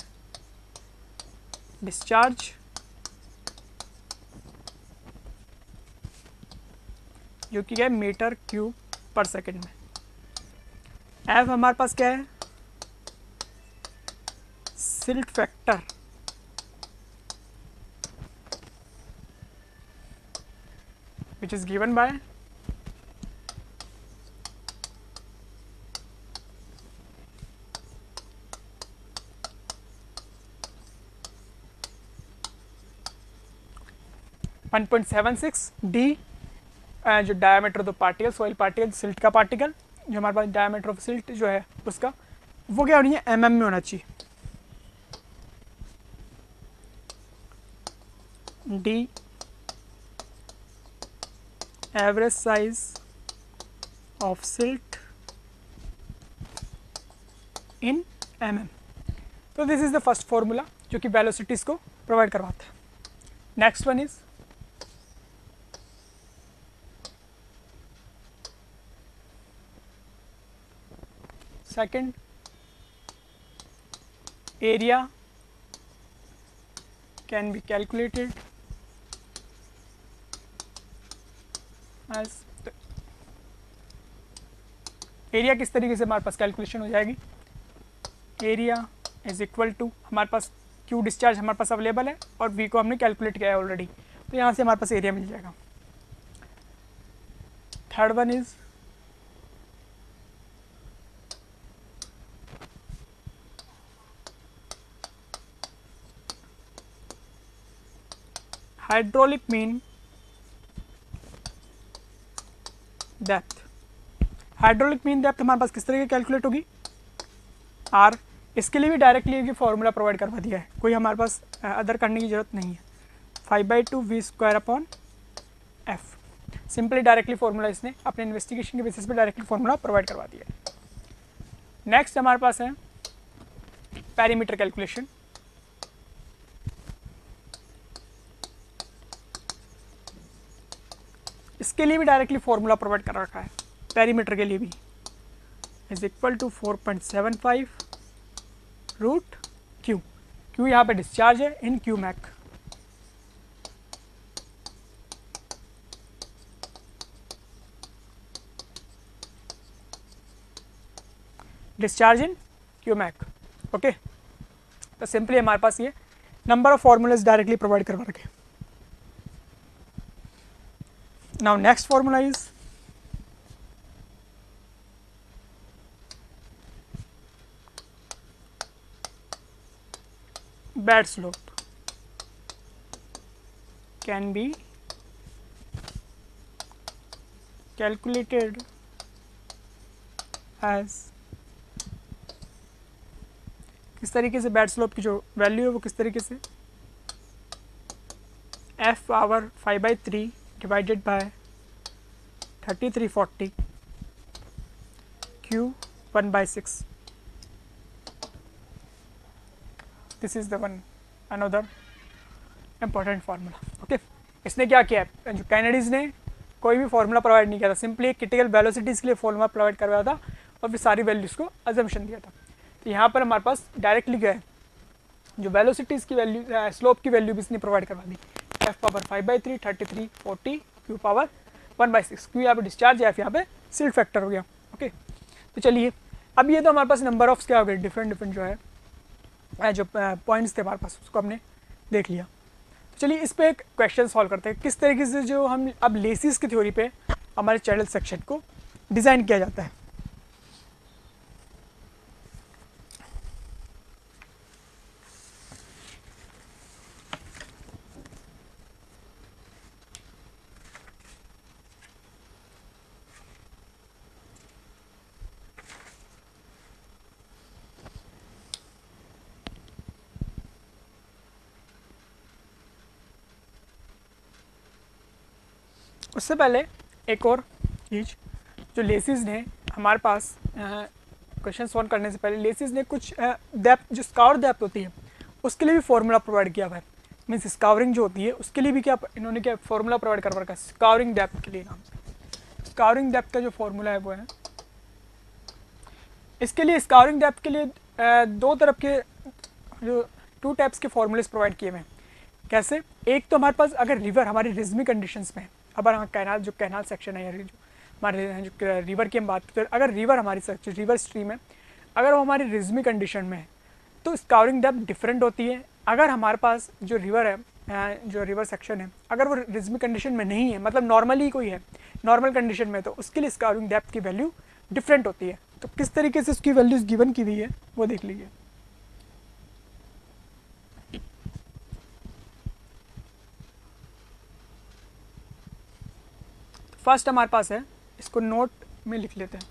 डिस्चार्ज, जो कि है मीटर क्यूब पर सेकंड में। f हमारे पास क्या है silt factor, which is given by 1.76 d जो diameter of the particle, soil particle, silt का पार्टिकल, जो हमारे पास डायमीटर ऑफ सिल्ट जो है उसका वो क्या होनी है mm में होना चाहिए। d average size of silt in mm। तो this is the first formula जो कि वेलोसिटीज को प्रोवाइड करवाता है। Next one is second area can be calculated as area किस तरीके से हमारे पास कैलकुलेशन हो जाएगी। एरिया इज इक्वल टू हमारे पास क्यू डिस्चार्ज हमारे पास अवेलेबल है और वी को हमने कैलकुलेट किया है ऑलरेडी, तो यहाँ से हमारे पास एरिया मिल जाएगा। Third one is hydraulic mean depth. Hydraulic mean depth हमारे पास किस तरीके कैलकुलेट होगी आर, इसके लिए भी डायरेक्टली फॉर्मूला प्रोवाइड करवा दिया है, कोई हमारे पास अदर करने की जरूरत नहीं है। 5/2 v square upon F, simply directly formula इसने अपने इन्वेस्टिगेशन के बेसिस पे डायरेक्टली फॉर्मूला प्रोवाइड करवा दिया है। नेक्स्ट हमारे पास है पेरीमीटर कैलकुलेशन। इसके लिए भी डायरेक्टली फॉर्मूला प्रोवाइड कर रखा है, पेरीमीटर के लिए भी is equal to 4.75 root Q. Q यहाँ पे डिस्चार्ज है in cumec. Discharge in cumec. Okay, तो सिंपली हमारे पास ये number of formulas directly provide करवा रखे। Now next formula is bad slope can be calculated as, किस तरीके से बैड स्लोप की जो वैल्यू है वो किस तरीके से, f power 5/3 divided by 3340 q 1/6. This is the one another important formula. Okay, इसने क्या किया है, जो कैनेडीज ने कोई भी फार्मूला प्रोवाइड नहीं किया था, सिंपली एक क्रिटिकल वेलोसिटीज़ के लिए फार्मूला प्रोवाइड करवाया था और फिर सारी वैल्यूज़ को अजम्पशन दिया था. तो यहाँ पर हमारे पास डायरेक्टली गए जो वेलोसिटीज़ की वैल्यू, स्लोप की वैल्यू भी इसने प्रोवाइड करवा दी, f power 5/3 3340 q power 1/6. q यहाँ पे डिस्चार्ज है, f यहाँ पे सिल्ट फैक्टर हो गया. ओके, तो चलिए अब ये तो हमारे पास नंबर ऑफ क्या हो गए, डिफरेंट जो है जो पॉइंट्स थे हमारे पास उसको हमने देख लिया. तो चलिए इस पे एक क्वेश्चन सॉल्व करते हैं, किस तरीके से जो हम अब लेसिस की थ्योरी पे हमारे चैनल सेक्शन को डिज़ाइन किया जाता है. उससे पहले एक और चीज़, जो लेसिस ने हमारे पास क्वेश्चन सॉल्व करने से पहले लेसिस ने कुछ डेप्थ, जो स्कावर डेप्थ होती है उसके लिए भी फार्मूला प्रोवाइड किया हुआ है. मीन्स स्कावरिंग जो होती है उसके लिए भी क्या इन्होंने क्या फार्मूला प्रोवाइड कर रखा है, स्कावरिंग डेप्थ के लिए नाम से. स्कावरिंग डेप्थ का जो फार्मूला है वो है, इसके लिए स्कावरिंग डेप्थ के लिए दो तरफ के जो 2 टाइप्स के फार्मूलेस प्रोवाइड किए हुए हैं. कैसे, एक तो हमारे पास अगर रिवर हमारी रिज्मिक कंडीशंस में, अब हम कैनाल जो कैनाल सेक्शन है या जो हमारे जो रिवर की हम बात करते हैं, अगर रिवर हमारी रिवर स्ट्रीम है, अगर वो हमारी रिज्मिक कंडीशन में है तो स्कावरिंग डेप्थ डिफरेंट होती है. अगर हमारे पास जो रिवर है, जो रिवर सेक्शन है, अगर वो रिज्मिक कंडीशन में नहीं है, मतलब नॉर्मली कोई है, नॉर्मल कंडीशन में, तो उसके लिए स्कावरिंग डेप्थ की वैल्यू डिफरेंट होती है. तो किस तरीके से उसकी वैल्यूज गिवन की हुई है वो देख लीजिए. फर्स्ट हमारे पास है, इसको नोट में लिख लेते हैं.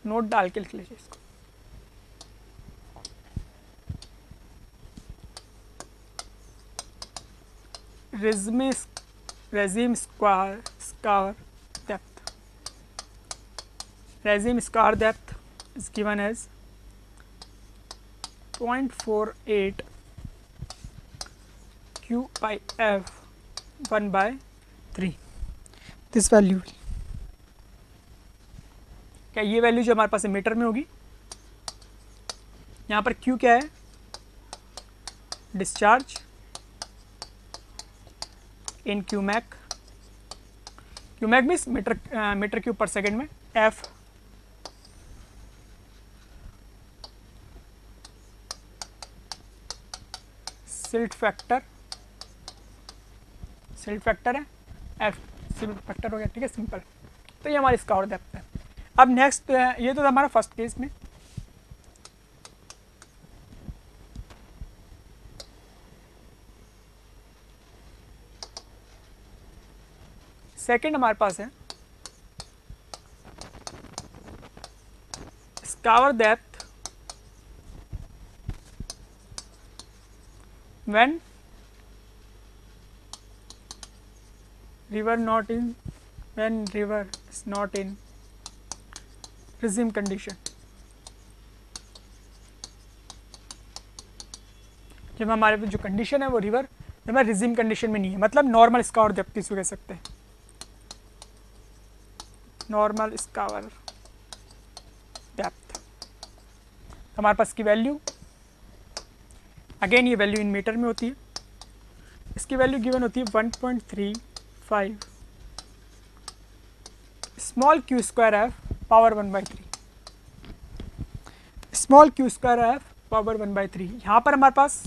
नोट डाल के लिख लीजिए इसको. Regime scar depth. Regime scar depth is given as 0.48 q by f 1/3. This value, क्या ये वैल्यू जो हमारे पास मीटर में होगी, यहाँ पर q क्या है, discharge in cumec. Cumec means metre cube per second में, f सिल्ट फैक्टर है, f सिल्ट फैक्टर हो गया. ठीक है, सिंपल. तो ये हमारी स्कावर डेप्थ है. अब नेक्स्ट, ये तो हमारा फर्स्ट केस में. सेकंड हमारे पास है स्कावर depth when river is not in regime condition. जब हमारे जो कंडीशन है वो रिवर जब हमारे रिजिम कंडीशन में नहीं है, मतलब नॉर्मल स्कावर डेप्थ इसको कह सकते हैं, नॉर्मल स्कावर डेप्थ. हमारे पास की वैल्यू, अगेन ये वैल्यू इन मीटर में होती है, इसकी वैल्यू गिवन होती है 1.35 small Q square F power 1/3. Small Q square F power 1/3. यहाँ पर हमारे पास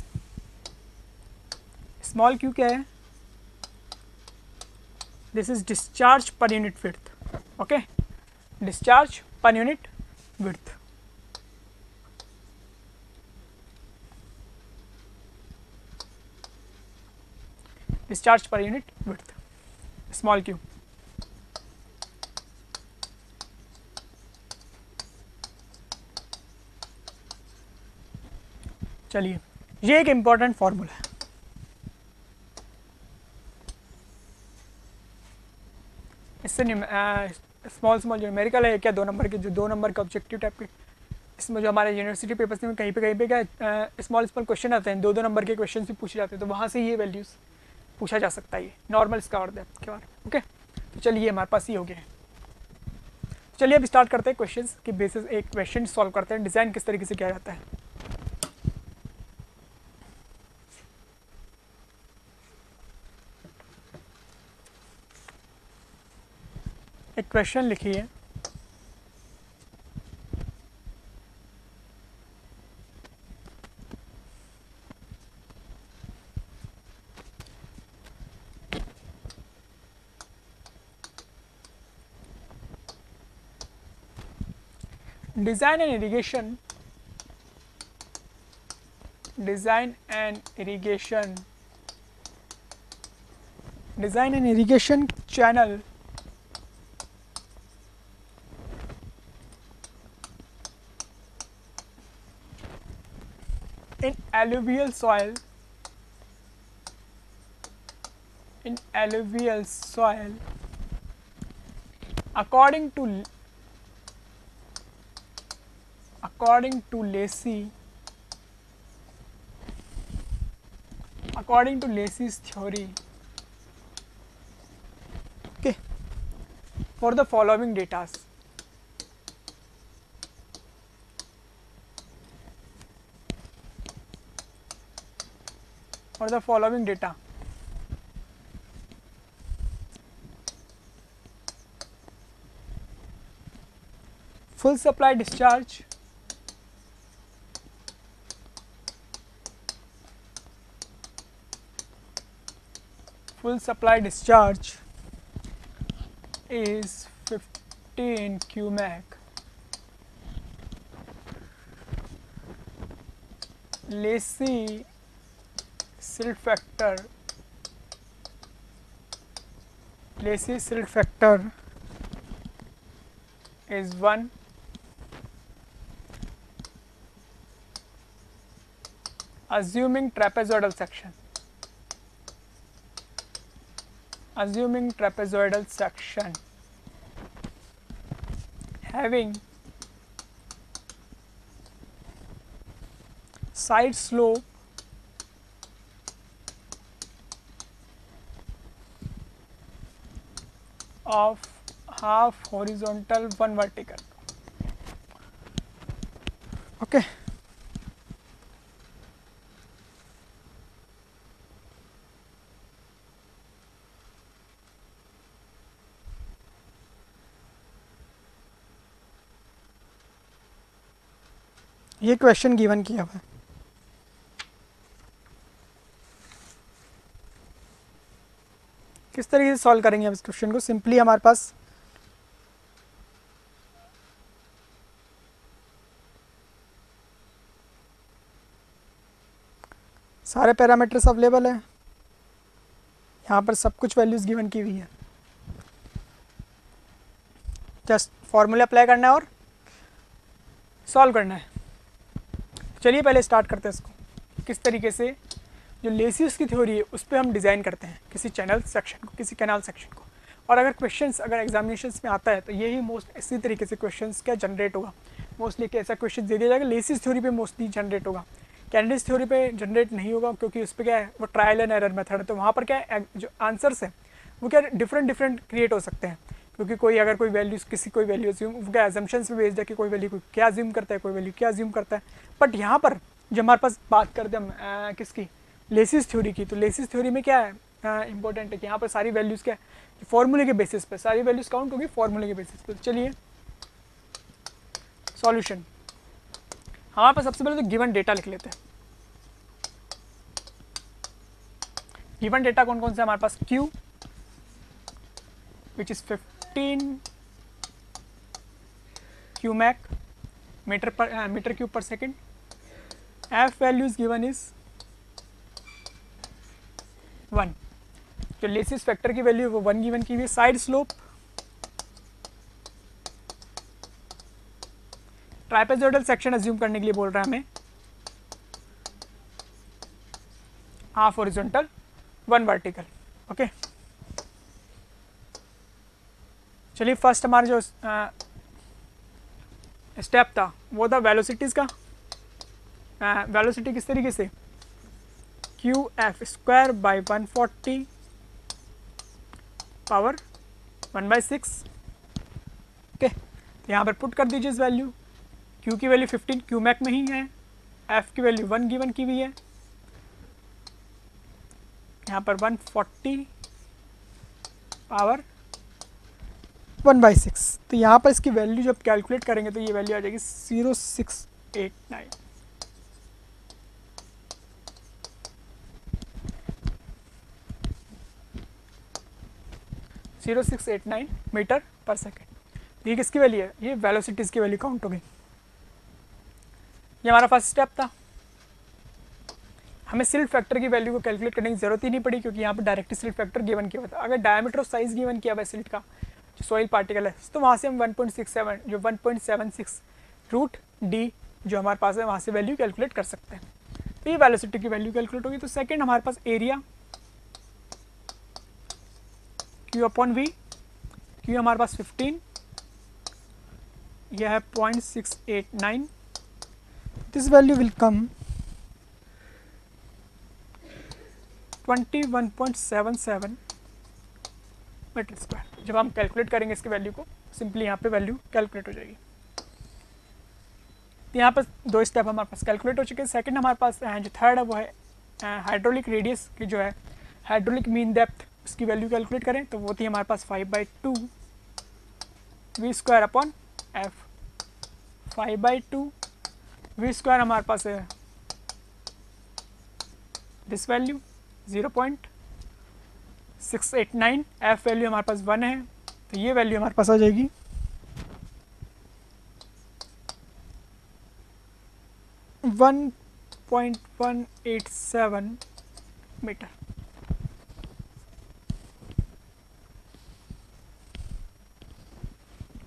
स्मॉल क्यू क्या है, this is discharge per unit width. Okay, discharge per unit width. Discharge per unit width, small Q. चलिए, ये एक इम्पॉर्टेंट फॉर्मूला है। इससे स्मॉल स्मॉल जो न्यूमेरिकल है क्या 2 नंबर के, जो 2 नंबर के ऑब्जेक्टिव टाइप के, इसमें जो हमारे यूनिवर्सिटी पेपर्स में कहीं पे क्या स्मॉल स्मॉल क्वेश्चन आते हैं, 2 नंबर के क्वेश्चन भी पूछे जाते हैं, तो वहाँ से ये वैल्यूज़ पूछा जा सकता है। ये नॉर्मल इसका और डेप्थ के बारे में। ओके, तो चलिए हमारे पास ये हो गया है। चलिए अब स्टार्ट करते हैं क्वेश्चंस की बेसिस, एक क्वेश्चन सॉल्व करते हैं, डिज़ाइन किस तरीके से किया जाता है। एक क्वेश्चन लिखिए, design and irrigation channel in alluvial soil according to Lacey's theory, okay, for the following data. Full supply discharge, is 15 Qmac. Lacey silt factor is 1. Assuming trapezoidal section. Having side slope of half horizontal 1 vertical. Okay, ये क्वेश्चन गिवन किया हुआ है। किस तरीके से सॉल्व करेंगे अब इस क्वेश्चन को? सिंपली हमारे पास सारे पैरामीटर्स अवेलेबल है, यहाँ पर सब कुछ वैल्यूज़ गिवन की हुई है, जस्ट फॉर्मूला अप्लाई करना है और सॉल्व करना है। चलिए पहले स्टार्ट करते हैं इसको, किस तरीके से जो लेसियस की थ्योरी है उस पर हम डिज़ाइन करते हैं किसी चैनल सेक्शन को, किसी कैनाल सेक्शन को। और अगर क्वेश्चंस अगर एग्जामिनेशंस में आता है तो यही मोस्ट इसी तरीके से क्वेश्चंस क्या जनरेट होगा। मोस्टली कैसा क्वेश्चन दे दिया जाएगा, लेसियस थ्योरी पे मोस्टली जनरेट होगा, कैंडिस थ्योरी पे जनरेट नहीं होगा, क्योंकि उस पर क्या है वो ट्रायल एंड एरर मेथड है। तो वहाँ पर क्या है जो आंसर्स हैं वो क्या डिफरेंट क्रिएट हो सकते हैं, क्योंकि कोई अगर कोई वैल्यूज कोई वैल्यू अज्यूम क्या एजम्पशंस पे बेस्ड है कि कोई वैल्यू क्या अज्यूम करता है, कोई वैल्यू क्या अज्यूम करता है। बट यहाँ पर जो हमारे पास बात करते हैं हम किसकी, लेसिस थ्योरी की, तो लेसिस थ्योरी में क्या है इंपॉर्टेंट है कि यहाँ पर सारी वैल्यूज़ क्या है फॉर्मूले के बेसिस पे, सारी वैल्यूज़ काउंट होगी फॉर्मूले के बेसिस पे। तो चलिए सॉल्यूशन, हमारे पास सबसे पहले तो गिवन डेटा लिख लेते हैं। गिवन डेटा कौन कौन से हमारे पास, Q which is 15 cumec metre cube per second. F value is given is 1. जो लेसिस फैक्टर की वैल्यू है वो 1 गिवन की हुई है. साइड स्लोप ट्राइपेजोइडल सेक्शन अज्यूम करने के लिए बोल रहा है हमें, हाफ हॉरिजॉन्टल 1 वर्टिकल. ओके, चलिए फर्स्ट हमारा जो स्टेप था वो था वेलोसिटीज़ का. वेलोसिटी किस तरीके से, Q F square by 140 power 1/6. Okay, तो यहाँ पर पुट कर दीजिए इस वैल्यू. क्यू की वैल्यू 15 क्यू मैक में ही है, एफ की वैल्यू 1 गिवन की हुई है. यहाँ पर 140 पावर 1/6. तो यहाँ पर इसकी वैल्यू जब कैलकुलेट करेंगे तो ये वैल्यू आ जाएगी 0689. मीटर पर सेकेंड. ये किसकी वैल्यू है, ये वेलोसिटीज़ की वैल्यू काउंट हो गई. ये हमारा फर्स्ट स्टेप था. हमें सिल्ट फैक्टर की वैल्यू को कैलकुलेट करने की जरूरत ही नहीं पड़ी क्योंकि यहाँ पर डायरेक्ट सिल्ट फैक्टर गिवन किया हुआ था. अगर डायमीटर ऑफ साइज गिवन किया हुआ है सिल्ट का जो सॉइल पार्टिकल है तो वहाँ से हम 1.67 जो 1.76 रूट डी जो हमारे पास है वहाँ से वैल्यू कैलकुलेट कर सकते हैं. तो ये वेलोसिटी की वैल्यू कैलकुलेट होगी. तो सेकेंड हमारे पास area Q upon V. Q हमारे पास 15, यह है 0.689. This value will come 21.77 metre square. जब हम कैलकुलेट करेंगे इसकी वैल्यू को सिंपली यहाँ पे वैल्यू कैलकुलेट हो जाएगी. तो यहाँ पर 2 स्टेप हमारे पास कैलकुलेट हो चुके हैं. सेकंड हमारे पास जो थर्ड है वो है हाइड्रोलिक रेडियस की जो है हाइड्रोलिक मीन डेप्थ उसकी वैल्यू कैलकुलेट करें. तो वो थी हमारे पास 5/2 V square upon F. 5/2 V square हमारे पास है दिस वैल्यू 0.689. एफ वैल्यू हमारे पास 1 है तो ये वैल्यू हमारे पास आ जाएगी 1.187 मीटर.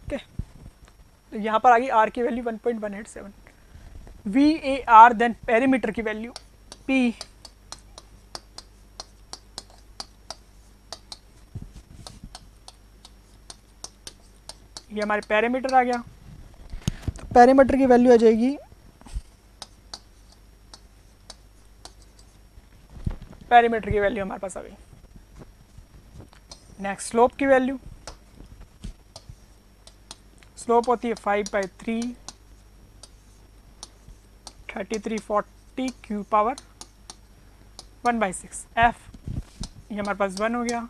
ओके, तो यहाँ पर आ गई आर की value 1.187. V A R then perimeter की वैल्यू पी ये हमारे पैरामीटर आ गया. तो पैरामीटर की वैल्यू आ जाएगी पैरामीटर की वैल्यू हमारे पास आ गई. नेक्स्ट स्लोप की वैल्यू, स्लोप होती है 5/3 3340 क्यू पावर 1/6. एफ ये हमारे पास 1 हो गया.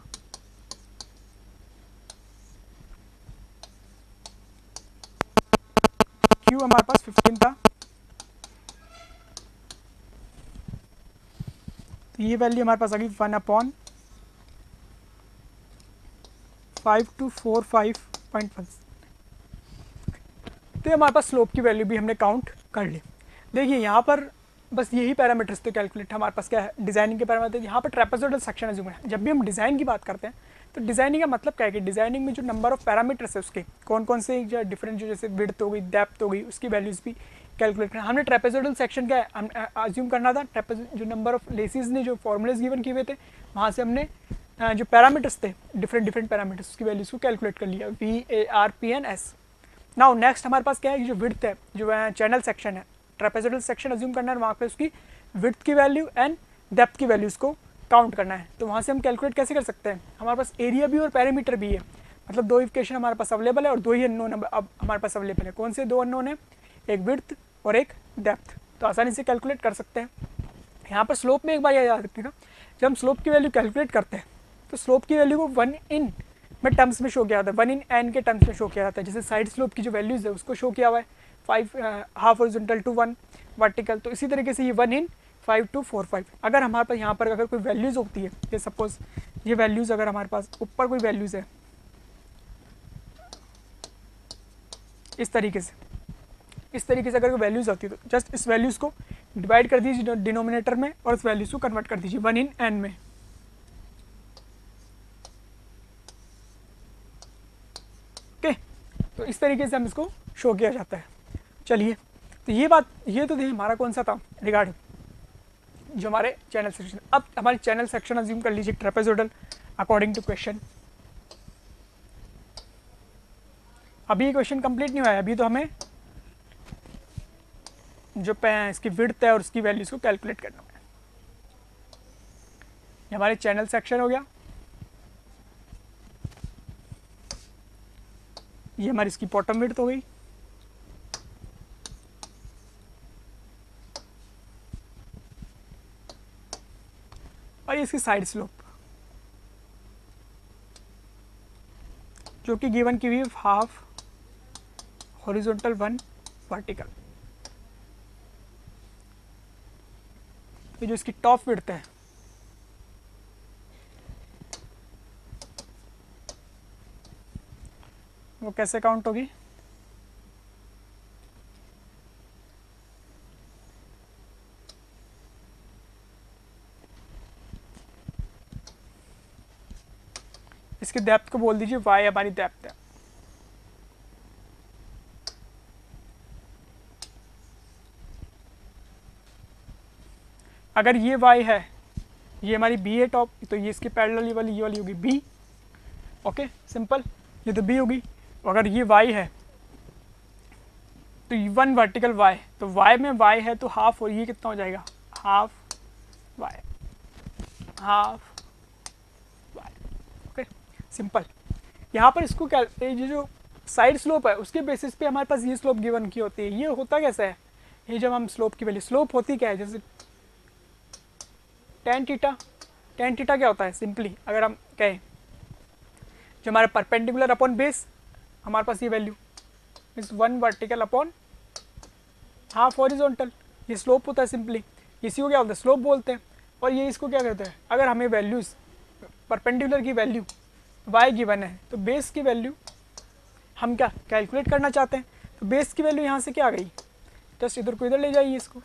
क्यू हमारे पास 15 था. तो ये वैल्यू हमारे पास आ गई 1/5245.1. तो हमारे पास स्लोप की वैल्यू भी हमने काउंट कर ली. देखिए यहाँ पर बस यही पैरामीटर्स तो कैलकुलेट हमारे पास क्या है डिज़ाइनिंग के पैरामीटर. यहाँ पर ट्रेपेजोइडल सेक्शन अज्यूम है. जब भी हम डिज़ाइन की बात करते हैं तो डिज़ाइनिंग का मतलब क्या है कि डिज़ाइनिंग में जो नंबर ऑफ पैरामीटर्स है उसके कौन कौन से जो डिफरेंट जो जैसे विड्थ हो गई डेप्थ हो गई उसकी वैल्यूज़ भी कैलकुलेट करना. हमने ट्रेपेजोइडल सेक्शन का अज्यूम करना था. जो नंबर ऑफ लेसिस ने जो फॉर्मूलेज गिवन किए हुए थे वहाँ से हमने जो पैरामीटर्स थे डिफरेंट पैरामीटर्स उसकी वैल्यूज़ को कैलकुलेट कर लिया. VARPN/S. नाउ नेक्स्ट हमारे पास क्या है जो विड्थ है जो चैनल सेक्शन है ट्रेपेजोइडल सेक्शन अज्यूम करना है. वहाँ पे उसकी विड्थ की वैल्यू एंड डेप्थ की वैल्यूज़ को काउंट करना है. तो वहाँ से हम कैलकुलेट कैसे कर सकते हैं. हमारे पास एरिया भी और पैरामीटर भी है. मतलब 2 इक्वेशन हमारे पास अवेलेबल है और 2 ही अननोन अब हमारे पास अवेलेबल है. कौन से 2 अननोन है, एक विड्थ और एक डेप्थ. तो आसानी से कैलकुलेट कर सकते हैं. यहाँ पर स्लोप में एक बार याद रखिएगा जब हम स्लोप की वैल्यू कैलकुलेट करते हैं तो स्लोप की वैल्यू को 1 in में टर्म्स में शो किया जाता है. 1 in n के टर्म्स में शो किया जाता है. जैसे साइड स्लोप की जो वैल्यूज़ है उसको शो किया हुआ है 5 हाफ हॉरिजॉन्टल टू 1 वर्टिकल. तो इसी तरीके से ये 1 in 5 to 4 5. अगर हमारे पास यहाँ पर अगर कोई वैल्यूज़ होती है जैसे सपोज ये वैल्यूज़ अगर हमारे पास ऊपर कोई वैल्यूज़ है इस तरीके से अगर कोई वैल्यूज़ होती है तो जस्ट इस वैल्यूज़ को डिवाइड कर दीजिए डिनोमिनेटर में और इस वैल्यूज़ को कन्वर्ट कर दीजिए 1 इन n में। ओके, तो इस तरीके से हम इसको शो किया जाता है। चलिए, तो ये तो थी हमारा कौन सा था रिगार्डिंग जो हमारे चैनल सेक्शन। अब हमारे चैनल सेक्शन अज्यूम कर लीजिए ट्रेपेजोइडल अकॉर्डिंग टू क्वेश्चन। अभी ये क्वेश्चन कंप्लीट नहीं हुआ है, अभी तो हमें जो इसकी विड्थ है और उसकी वैल्यूज को कैलकुलेट करना है। ये हमारे चैनल सेक्शन हो गया, ये हमारी इसकी बॉटम विड्थ हो गई, और ये इसकी साइड स्लोप जो कि गिवन की हुई हाफ हॉरिजॉन्टल 1 वर्टिकल। तो जो इसकी टॉप विड्थ है वो कैसे काउंट होगी? इसकी डेप्थ को बोल दीजिए y हमारी डेप्थ है। अगर ये y है, ये हमारी b है टॉप, तो ये इसकी पैरेलल ये वाली होगी b। ओके सिंपल, ये तो b होगी। अगर ये y है तो 1 वर्टिकल y, तो y में y है तो हाफ, और ये कितना हो जाएगा half y, half y। Okay simple. यहाँ पर इसको क्या, ये जो साइड स्लोप है उसके बेसिस पे हमारे पास ये स्लोप गिवन की होती है। ये होता कैसा है, ये जब हम स्लोप की वैल्यू, स्लोप होती क्या है, जैसे tan थीटा। tan थीटा क्या होता है, सिंपली अगर हम कहें जो हमारे परपेंडिकुलर अपॉन बेस, हमारे पास ये वैल्यू इस 1 वर्टिकल अपॉन हाफ हॉरिजॉन्टल, ये स्लोप होता है सिंपली। इसी को क्या बोलते हैं, स्लोप बोलते हैं। और ये इसको क्या कहते हैं, अगर हमें वैल्यूज़ परपेंडिकुलर की वैल्यू y गिवन है तो बेस की वैल्यू हम क्या कैलकुलेट करना चाहते हैं, तो बेस की वैल्यू यहाँ से क्या आ गई, जस्ट इधर को इधर ले जाइए इसको,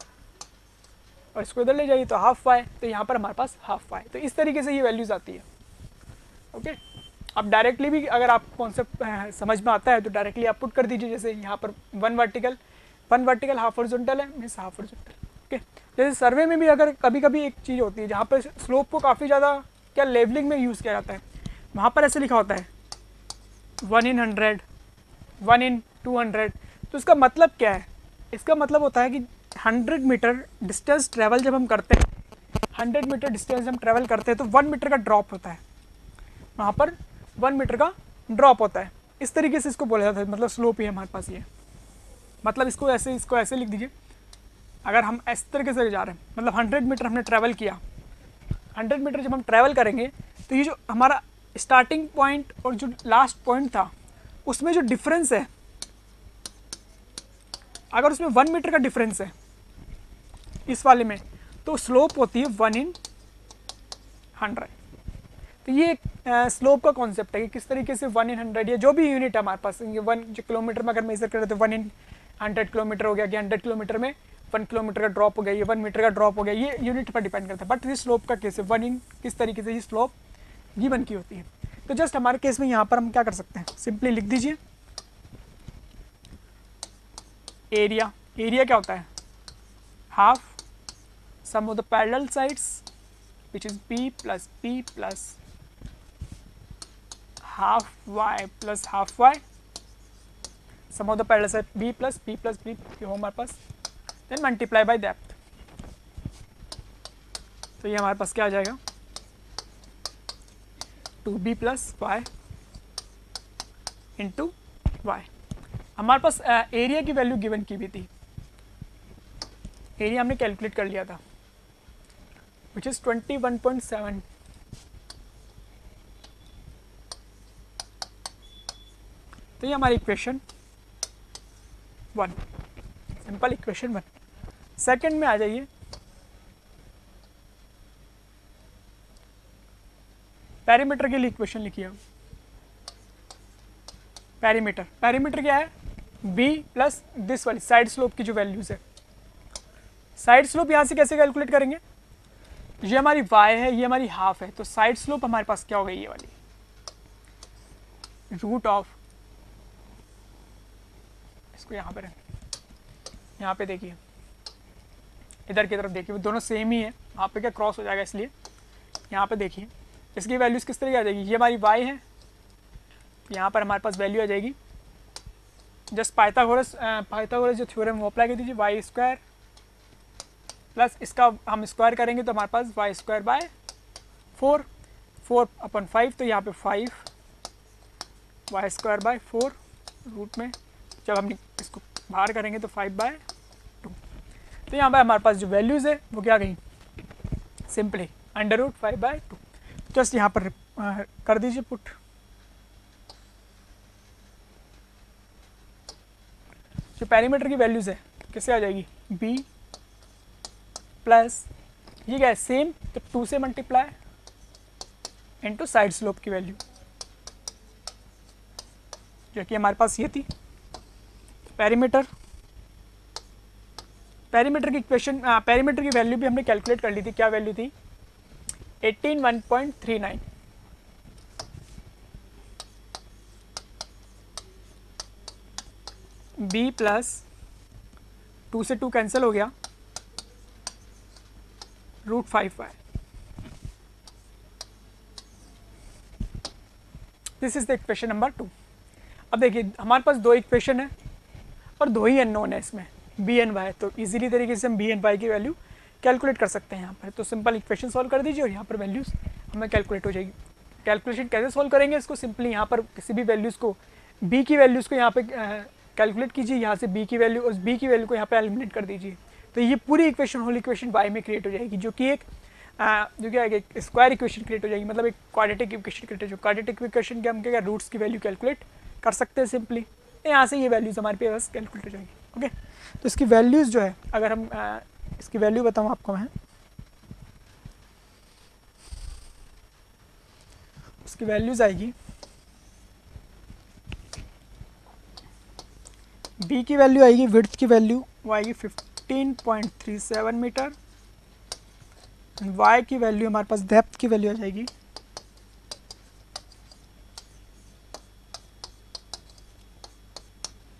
और इसको इधर ले जाइए तो हाफ y, तो यहाँ पर हमारे पास हाफ y। तो इस तरीके से ये वैल्यूज़ आती है। ओके, अब डायरेक्टली भी अगर आप कॉन्सेप्ट समझ में आता है तो डायरेक्टली आप पुट कर दीजिए, जैसे यहाँ पर 1 वर्टिकल हाफ हॉरिजॉन्टल है, मीन्स हाफ हॉरिजॉन्टल। ओके, जैसे सर्वे में भी अगर कभी कभी एक चीज़ होती है जहाँ पर स्लोप को काफ़ी ज़्यादा क्या लेवलिंग में यूज़ किया जाता है, वहाँ पर ऐसे लिखा होता है 1 in 100, 1 in 200। तो इसका मतलब क्या है, इसका मतलब होता है कि 100 मीटर डिस्टेंस ट्रैवल जब हम करते हैं, 100 मीटर डिस्टेंस हम ट्रैवल करते हैं तो 1 मीटर का ड्रॉप होता है, वहाँ पर 1 मीटर का ड्रॉप होता है। इस तरीके से इसको बोला जाता है, मतलब स्लोप ही है हमारे पास ये। मतलब इसको ऐसे लिख दीजिए, अगर हम इस तरीके से जा रहे हैं, मतलब 100 मीटर हमने ट्रैवल किया, 100 मीटर जब हम ट्रैवल करेंगे तो ये जो हमारा स्टार्टिंग पॉइंट और जो लास्ट पॉइंट था उसमें जो डिफरेंस है, अगर उसमें 1 मीटर का डिफरेंस है इस वाले में, तो स्लोप होती है 1 in 100। तो ये स्लोप का कॉन्सेप्ट है कि किस तरीके से 1 in 100 या जो भी यूनिट है हमारे पास, ये 1 जो किलोमीटर में अगर मेजर करें तो 1 in 100 किलोमीटर हो गया कि 100 किलोमीटर में 1 किलोमीटर का ड्रॉप हो गया, ये 1 मीटर का ड्रॉप हो गया, ये यूनिट पर डिपेंड करता है। बट ये स्लोप का केस है, 1 in किस तरीके से ये स्लोप गिवन की होती है। तो जस्ट हमारे केस में यहाँ पर हम क्या कर सकते हैं, सिंपली लिख दीजिए एरिया। एरिया क्या होता है, half sum of the parallel sides which is p plus half y plus half y, sum of the parallel side b plus b ये हो हमारे पास, देन मल्टीप्लाई बाय डेप्थ। तो ये हमारे पास क्या आ जाएगा 2b plus y into y। हमारे पास एरिया की वैल्यू गिवन की भी थी, एरिया हमने कैलकुलेट कर लिया था विच इज 21.7। तो ये हमारी इक्वेशन 1, सिंपल इक्वेशन 1। सेकंड में आ जाइए, पैरामीटर के लिए इक्वेशन लिखिए। पैरामीटर क्या है, बी प्लस दिस वाली साइड स्लोप की जो वैल्यूज है। साइड स्लोप यहाँ से कैसे कैलकुलेट करेंगे, ये हमारी y है, ये हमारी हाफ है, तो साइड स्लोप हमारे पास क्या हो गई, ये वाली रूट ऑफ, इसको यहाँ पर, यहाँ पे देखिए इधर की तरफ देखिए, दोनों सेम ही है, वहाँ पे क्या क्रॉस हो जाएगा, इसलिए यहाँ पे देखिए इसकी वैल्यूज किस तरह की आ जाएगी, ये हमारी y है, यहाँ पर हमारे पास वैल्यू आ जाएगी जस्ट पाइथागोरस जो थ्योरम वो अप्लाई कर दीजिए, वाई स्क्वायर प्लस इसका हम स्क्वायर करेंगे तो हमारे पास वाई स्क्वायर बाय 4/5, तो यहाँ पे 5 वाई स्क्वायर बाय 4 रूट में, जब हम इसको बाहर करेंगे तो 5/2, तो यहाँ पर हमारे पास जो वैल्यूज़ है वो क्या गई, सिंपली √5/2, जस्ट यहाँ पर कर दीजिए पुट। जो पैरामीटर की वैल्यूज़ है किससे आ जाएगी, b प्लस ये क्या है सेम, तो 2 से मल्टीप्लाई इनटू साइड स्लोप की वैल्यू, जो कि हमारे पास ये थी पैरामीटर की इक्वेशन, पैरामीटर की वैल्यू भी हमने कैलकुलेट कर ली थी, क्या वैल्यू थी 18.139, b प्लस 2 से 2 कैंसिल हो गया, √5y, this is the equation number 2। अब देखिए हमारे पास दो इक्वेशन है और दो ही अननोन है इसमें, b एंड y, तो इजीली तरीके से हम b एंड y की वैल्यू कैलकुलेट कर सकते हैं यहाँ पर। तो सिंपल इक्वेशन सॉल्व कर दीजिए और यहाँ पर वैल्यूज हमें कैलकुलेट हो जाएगी। कैलकुलेशन कैसे सॉल्व करेंगे इसको, सिंपली यहाँ पर किसी भी वैल्यूज़ को, b की वैल्यूज़ को यहाँ पे कैलकुलेट कीजिए, यहाँ से b की वैल्यू और b की वैल्यू को यहाँ पे एलिमिनेट कर दीजिए, तो ये पूरी इक्वेशन होल इक्वेशन y में क्रिएट हो जाएगी, जो कि एक जो क्या है एक स्क्वायर इक्वेशन क्रिएट हो जाएगी, मतलब एक क्वाड्रेटिक इक्वेशन क्रिएट हो जाएगी। क्वाड्रेटिक इक्वेशन के हम क्या रूट्स की वैल्यू कैलकुलेट कर सकते हैं सिंपली, यहाँ से ये वैल्यूज़ हमारे पास कैलकुलेट हो जाएगी। ओके, तो इसकी वैल्यूज़ जो है, अगर हम इसकी वैल्यू बताऊँ आपको मैं, उसकी वैल्यूज़ आएगी, b की वैल्यू आएगी, विड्थ की वैल्यू वो आएगी 15.37 मीटर, y की वैल्यू हमारे पास डेप्थ की वैल्यू आ जाएगी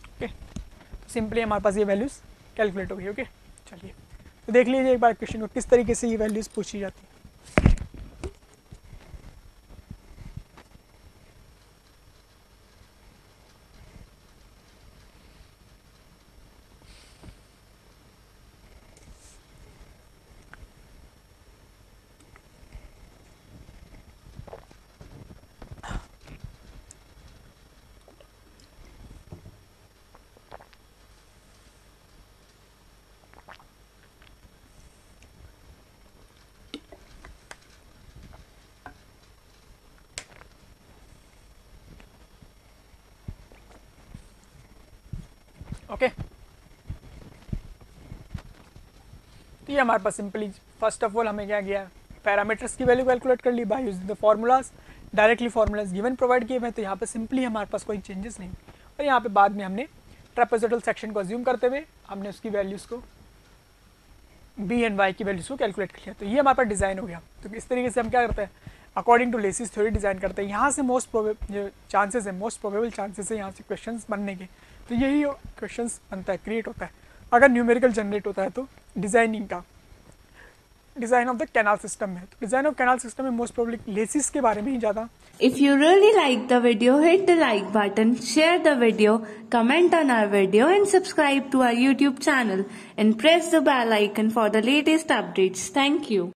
ओके, तो सिंपली हमारे पास ये वैल्यूज कैलकुलेट हो गई। ओके, चलिए तो देख लीजिए एक बार क्वेश्चन को किस तरीके से ये वैल्यूज पूछी जाती है। ओके, तो ये हमारे पास सिंपली फर्स्ट ऑफ ऑल हमें क्या किया, पैरामीटर्स की वैल्यू कैलकुलेट कर ली by using the formulas, directly formulas given provide किए हुए, तो यहाँ पे सिंपली हमारे पास कोई चेंजेस नहीं, और यहाँ पे बाद में हमने ट्रेपेजोइडल सेक्शन को अज्यूम करते हुए हमने उसकी वैल्यूज़ को b एंड y की वैल्यूज़ को कैलकुलेट कर लिया, तो ये हमारे पास डिज़ाइन हो गया। तो इस तरीके से हम क्या करते हैं, according to Lacey's theory design करते हैं। यहाँ से मोस्ट प्रोबेबल चांसेस है, मोस्ट प्रोबेबल चांसेस है यहाँ से क्वेश्चंस बनने के, तो यही क्वेश्चंस बनता है, क्रिएट होता है। अगर न्यूमेरिकल जनरेट होता है तो डिज़ाइनिंग का, design of the canal system में, तो डिज़ाइन ऑफ कैनाल सिस्टम में मोस्ट प्रोबेबली लेसिस के बारे में ही ज़्यादा। If you really like the video, hit the like button, share the video, comment on our video and subscribe to our YouTube channel and press the bell icon for the latest updates. Thank you.